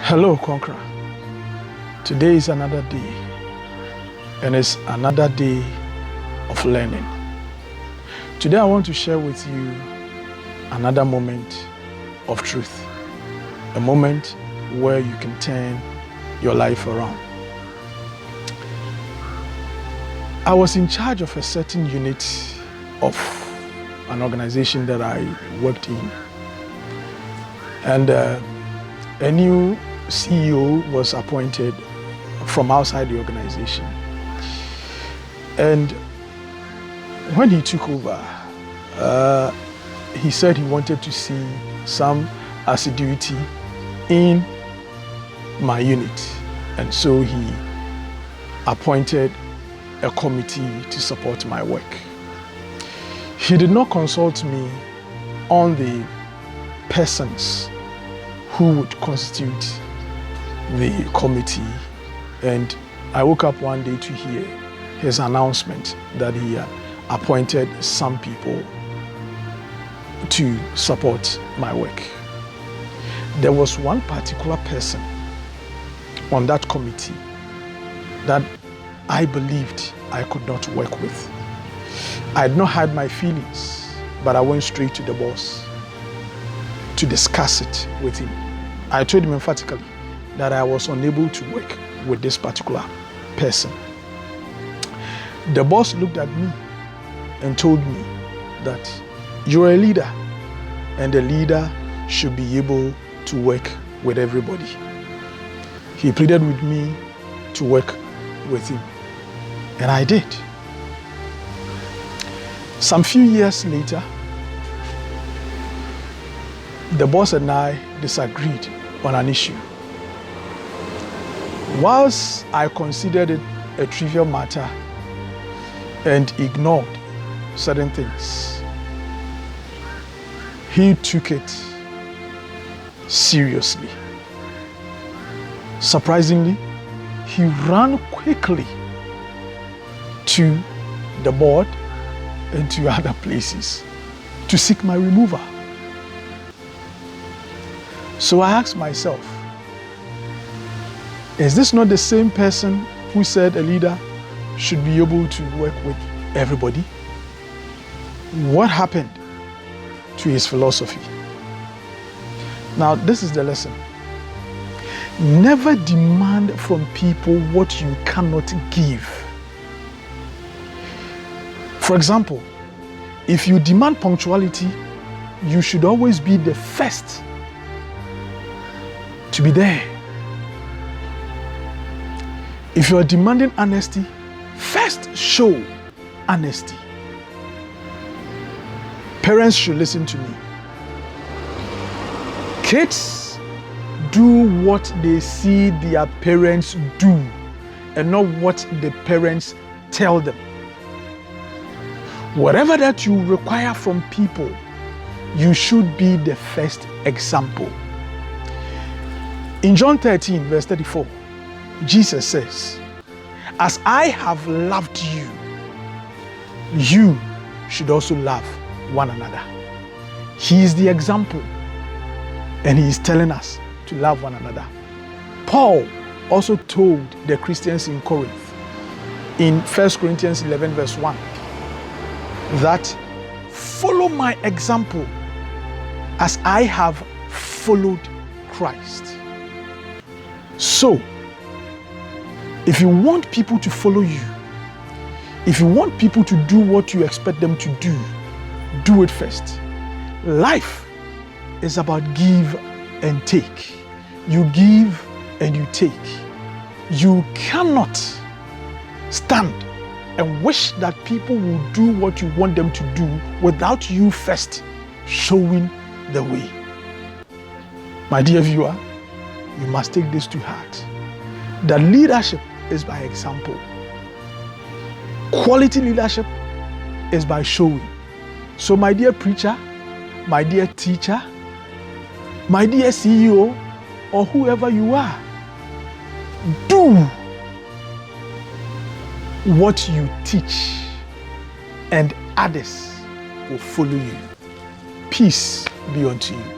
Hello, Conqueror. Today is another day, and it's another day of learning. Today, I want to share with you another moment of truth, a moment where you can turn your life around. I was in charge of a certain unit of an organization that I worked in, and a new CEO was appointed from outside the organization. And when he took over, he said he wanted to see some assiduity in my unit. And so he appointed a committee to support my work. He did not consult me on the persons who would constitute the committee, and I woke up one day to hear his announcement that he had appointed some people to support my work. There was one particular person on that committee that I believed I could not work with. I had not had my feelings, but I went straight to the boss to discuss it with him. I told him emphatically that I was unable to work with this particular person. The boss looked at me and told me that you're a leader, and a leader should be able to work with everybody. He pleaded with me to work with him, and I did. Some few years later, the boss and I disagreed on an issue. Whilst I considered it a trivial matter and ignored certain things, he took it seriously. Surprisingly, he ran quickly to the board and to other places to seek my removal. So I asked myself, is this not the same person who said a leader should be able to work with everybody? What happened to his philosophy? Now, this is the lesson. Never demand from people what you cannot give. For example, if you demand punctuality, you should always be the first to be there. If you are demanding honesty, first show honesty. Parents should listen to me. Kids do what they see their parents do and not what the parents tell them. Whatever that you require from people, you should be the first example. In John 13, verse 34, Jesus says, as I have loved you, you should also love one another. He is the example, and he is telling us to love one another. Paul also told the Christians in Corinth, in 1 Corinthians 11, verse 1, that follow my example as I have followed Christ. So, if you want people to follow you, if you want people to do what you expect them to do, do it first. Life is about give and take. You give and you take. You cannot stand and wish that people will do what you want them to do without you first showing the way. My dear viewer, you must take this to heart. That leadership is by example. Quality leadership is by showing. So my dear preacher, my dear teacher, my dear CEO, or whoever you are, do what you teach and others will follow you. Peace be unto you.